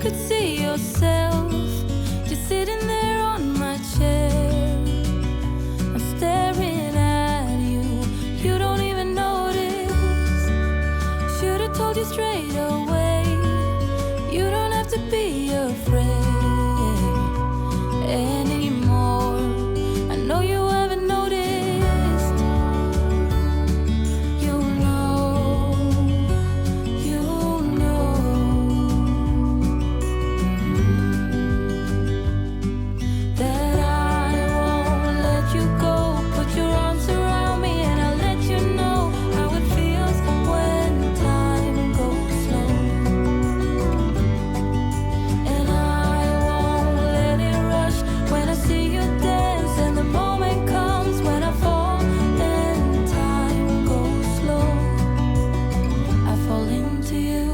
could see yourself just sitting there on my chair. I'm staring at you, you don't even notice. Should've told you straight away, you don't have to be afraid anymore. I know you haven't noticed. You know that I won't let you go. Put your arms around me and I'll let you know how it feels when time goes slow. And I won't let it rush when I see you dance, and the moment comes when I fall and time goes slow. I fall into you.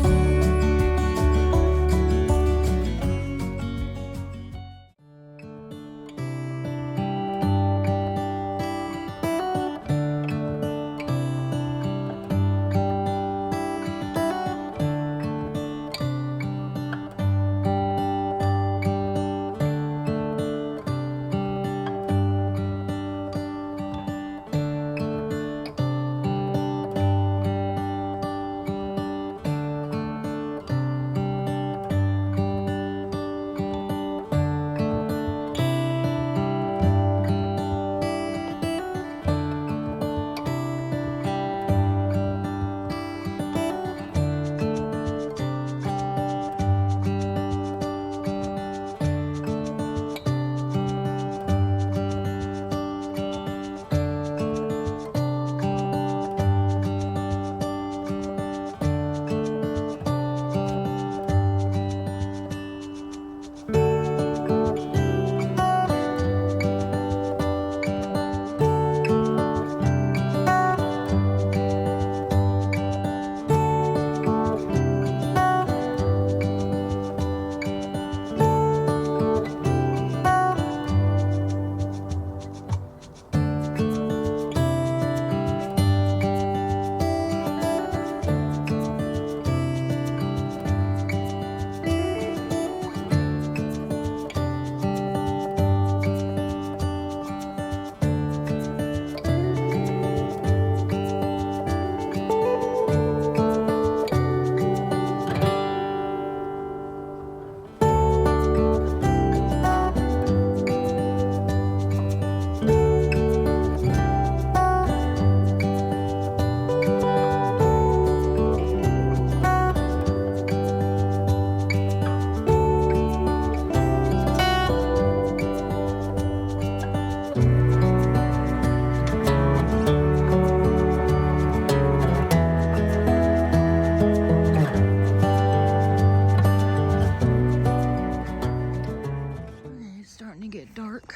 It's starting to get dark.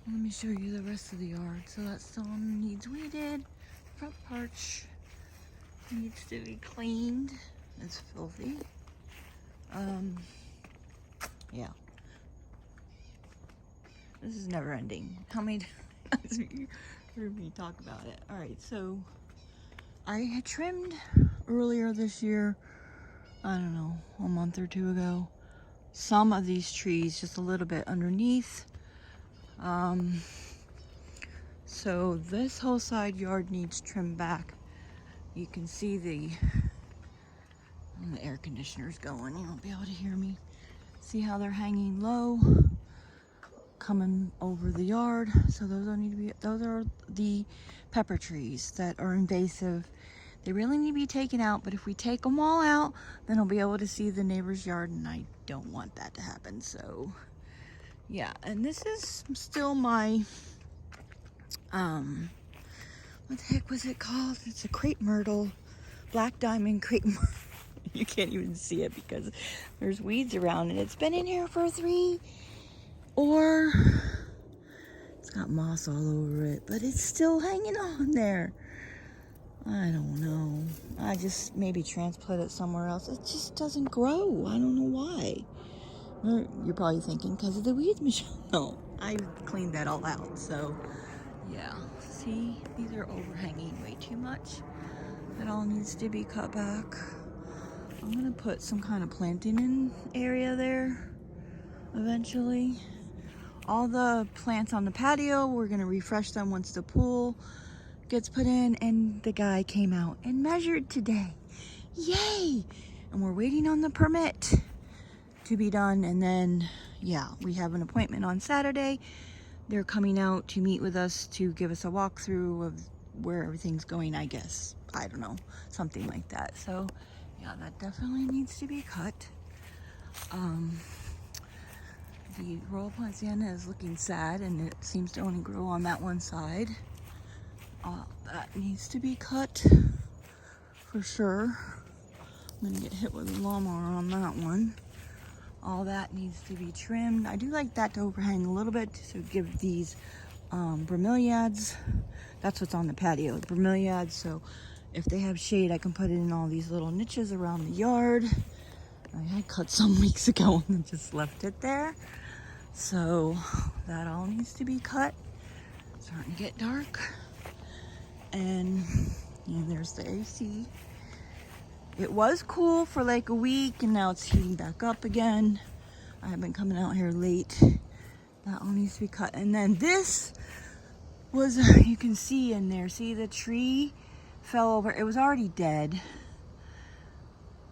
Let me show you the rest of the yard. So that some needs weeded. Front porch needs to be cleaned. It's filthy. Yeah. This is never ending. How many times have you heard me talk about it? Alright, so I had trimmed earlier this year, I don't know, a month or two ago, some of these trees just a little bit underneath. So this whole side yard needs trimmed back. You can see the air conditioner's going. You won't be able to hear me. See how they're hanging low, coming over the yard. So those don't need to be. Those are the pepper trees that are invasive. They really need to be taken out. But if we take them all out, then I'll be able to see the neighbor's yard, and I don't want that to happen. So yeah, and this is still my what the heck was it called? It's a crepe myrtle, black diamond crepe myrtle. You can't even see it because there's weeds around it. It's been in here for it's got moss all over it, but it's still hanging on there. I don't know. I just maybe transplant it somewhere else. It just doesn't grow. I don't know why. You're probably thinking because of the weeds, Michelle. No, I cleaned that all out. So yeah, see, these are overhanging way too much. That all needs to be cut back. I'm gonna put some kind of planting in area there eventually. All the plants on the patio, we're gonna refresh them once the pool gets put in, and the guy came out and measured today. Yay! And we're waiting on the permit to be done, and then yeah, we have an appointment on Saturday. They're coming out to meet with us to give us a walkthrough of where everything's going, I guess. I don't know, something like that. So yeah, that definitely needs to be cut. The Royal Poinciana is looking sad, and it seems to only grow on that one side. That needs to be cut for sure. I'm gonna get hit with a lawnmower on that one. All that needs to be trimmed. I do like that to overhang a little bit to give these bromeliads. That's what's on the patio, bromeliads. So if they have shade, I can put it in all these little niches around the yard. I had cut some weeks ago and just left it there. So that all needs to be cut. It's starting to get dark. And there's the AC. It was cool for like a week, and now it's heating back up again. I have been coming out here late. That all needs to be cut. And then this was, you can see in there, see the tree fell over. It was already dead.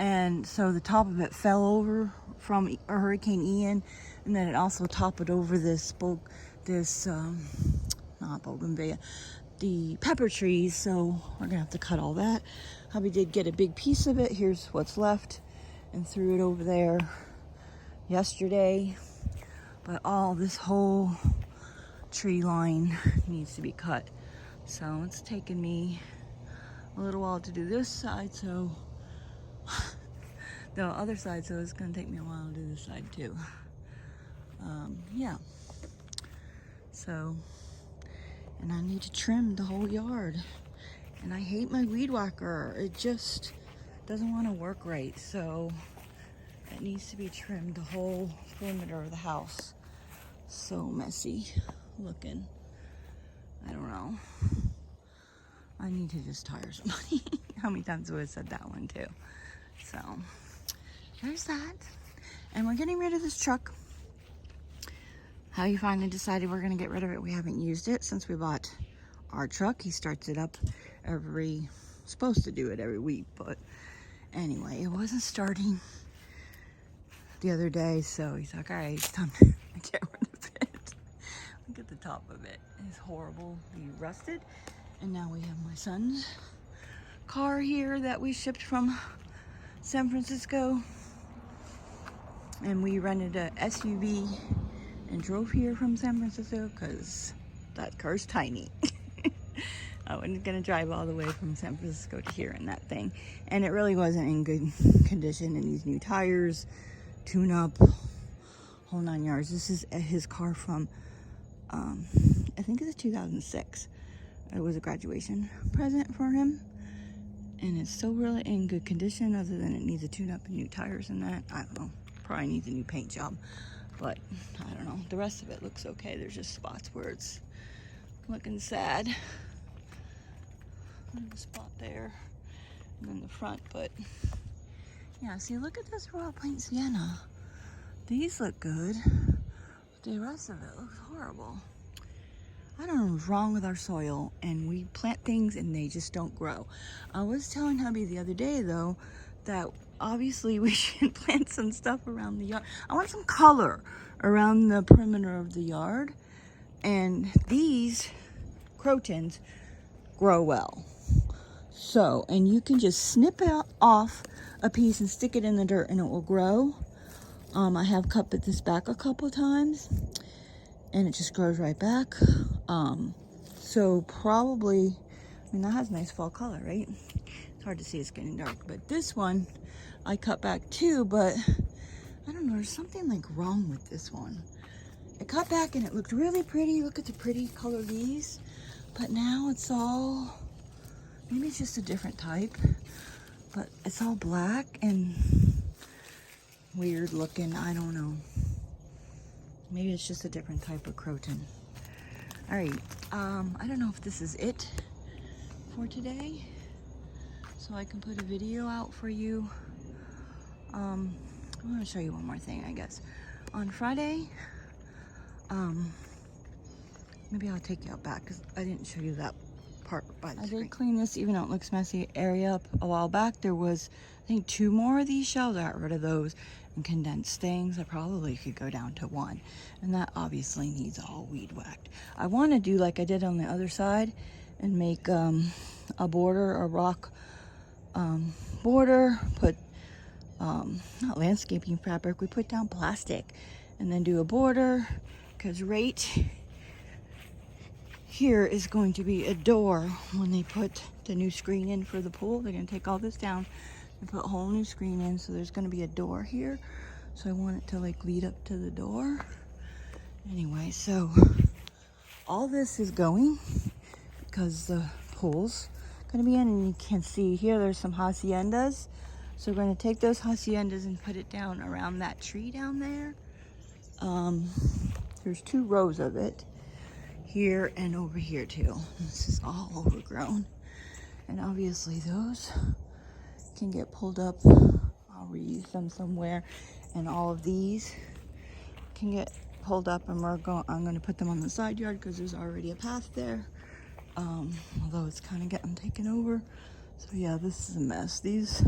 And so the top of it fell over from Hurricane Ian, and then it also toppled over not bougainvillea, the pepper trees. So we're gonna have to cut all that. Hubby did get a big piece of it. Here's what's left, and threw it over there yesterday. But all this whole tree line needs to be cut. So it's taken me a little while to do this side, so the other side, so it's gonna take me a while to do this side too. Yeah. So, and I need to trim the whole yard. And I hate my weed whacker. It just doesn't want to work right. So it needs to be trimmed, the whole perimeter of the house. So messy looking. I don't know. I need to just hire somebody. How many times have I said that one too? So there's that. And we're getting rid of this truck. How you finally decided we're gonna get rid of it? We haven't used it since we bought our truck. He starts it up supposed to do it every week, but anyway, it wasn't starting the other day, so he's like, all right, it's time to get rid of it. Look at the top of it. It's horrible. He rusted. And now we have my son's car here that we shipped from San Francisco. And we rented a SUV and drove here from San Francisco because that car's tiny. I wasn't gonna drive all the way from San Francisco to here in that thing. And it really wasn't in good condition. And these new tires, tune up, whole 9 yards. This is his car from, I think it's 2006. It was a graduation present for him. And it's still really in good condition, other than it needs a tune up and new tires and that. I don't know, probably needs a new paint job. But I don't know, the rest of it looks okay. There's just spots where it's looking sad. There's a spot there, and then the front, but yeah, see, look at this Royal Poinciana. These look good, but the rest of it looks horrible. I don't know what's wrong with our soil, and we plant things and they just don't grow. I was telling hubby the other day though, that obviously we should plant some stuff around the yard. I want some color around the perimeter of the yard, and these crotons grow well. So, and you can just snip it off a piece and stick it in the dirt and it will grow. I have cut this back a couple times and it just grows right back. So probably, I mean, that has nice fall color, right? It's hard to see, it's getting dark, but this one I cut back too, but I don't know, there's something like wrong with this one. It cut back and it looked really pretty. Look at the pretty color leaves, but now it's all, maybe it's just a different type, but it's all black and weird looking. I don't know. Maybe it's just a different type of croton. All right, I don't know if this is it for today, so I can put a video out for you I want to show you one more thing, I guess. On Friday, maybe I'll take you out back because I didn't show you that part by the screen. I did clean this, even though it looks messy, area up a while back. There was, I think, 2 more of these shelves. I got rid of those and condensed things. I probably could go down to 1, and that obviously needs all weed whacked. I want to do like I did on the other side and make a border, a rock border, put not landscaping fabric, we put down plastic, and then do a border, because right here is going to be a door when they put the new screen in for the pool. They're going to take all this down and put a whole new screen in, so there's going to be a door here, so I want it to like lead up to the door. Anyway, so all this is going because the pool's going to be in, and you can see here there's some haciendas, so we're going to take those haciendas and put it down around that tree down there. There's 2 rows of it here and over here too. This is all overgrown, and obviously those can get pulled up. I'll reuse them somewhere, and all of these can get pulled up, and I'm going to put them on the side yard because there's already a path there, although it's kind of getting taken over. So yeah, this is a mess. These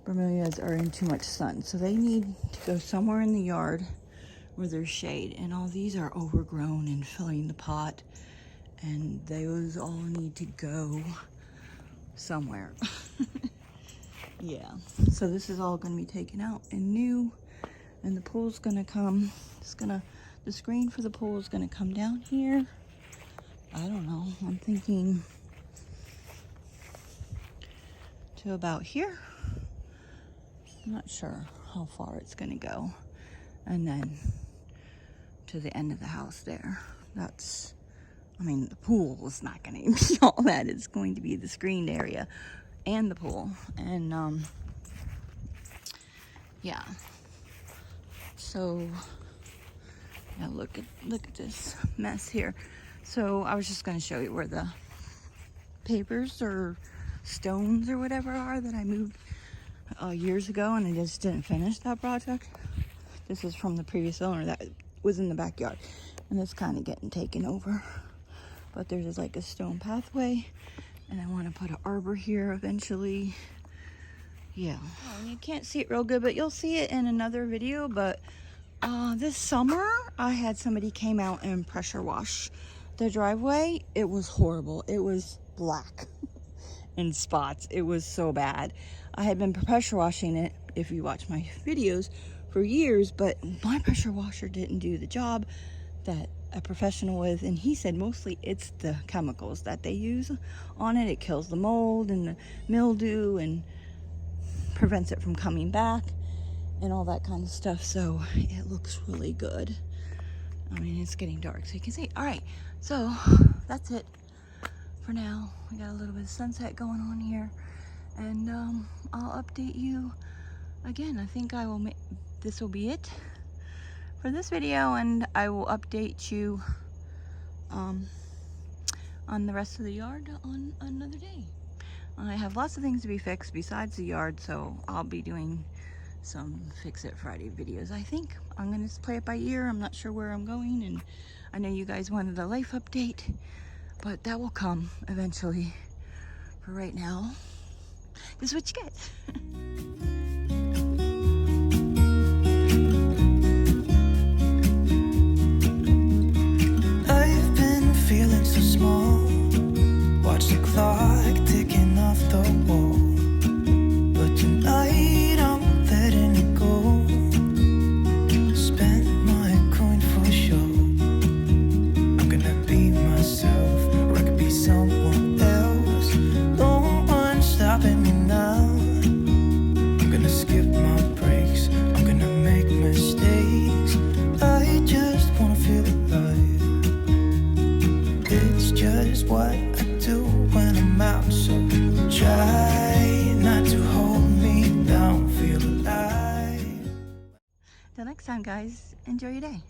bromeliads are in too much sun, so they need to go somewhere in the yard where there's shade, and all these are overgrown and filling the pot, and those all need to go somewhere. Yeah, so this is all going to be taken out and new, and the pool's going to come, the screen for the pool is going to come down here. I don't know, I'm thinking to about here. I'm not sure how far it's going to go, and then to the end of the house there. That's, I mean, the pool is not going to be all that. It's going to be the screened area and the pool, and yeah. So now look at this mess here. So I was just going to show you where the papers or stones or whatever are that I moved years ago, and I just didn't finish that project. This is from the previous owner that was in the backyard, and it's kind of getting taken over. But there's like a stone pathway, and I want to put an arbor here eventually. Yeah, you can't see it real good, but you'll see it in another video. But this summer I had somebody came out and pressure wash the driveway. It was horrible. It was black in spots. It was so bad. I had been pressure washing it, if you watch my videos, for years, but my pressure washer didn't do the job that a professional was, and he said mostly it's the chemicals that they use on it. It kills the mold and the mildew and prevents it from coming back and all that kind of stuff. So it looks really good. I mean, it's getting dark, so you can see. All right, so that's it for now. We got a little bit of sunset going on here, and I'll update you again. I think I will make this will be it for this video, and I will update you on the rest of the yard on another day. I have lots of things to be fixed besides the yard, so I'll be doing some Fix It Friday videos. I think I'm gonna play it by ear. I'm not sure where I'm going, and I know you guys wanted a life update, but that will come eventually. For right now, this is what you get. Feeling so small, watch the clock ticking off the wall, but tonight I'm letting it go. Spend my coin for sure. I'm gonna be myself, or I could be someone else. No one's stopping me now. I'm gonna skip my breaks, I'm gonna make mistakes. I just wanna feel alive. It's just what I do when I'm out, so try not to hold me down, feel alive. Till next time, guys, enjoy your day.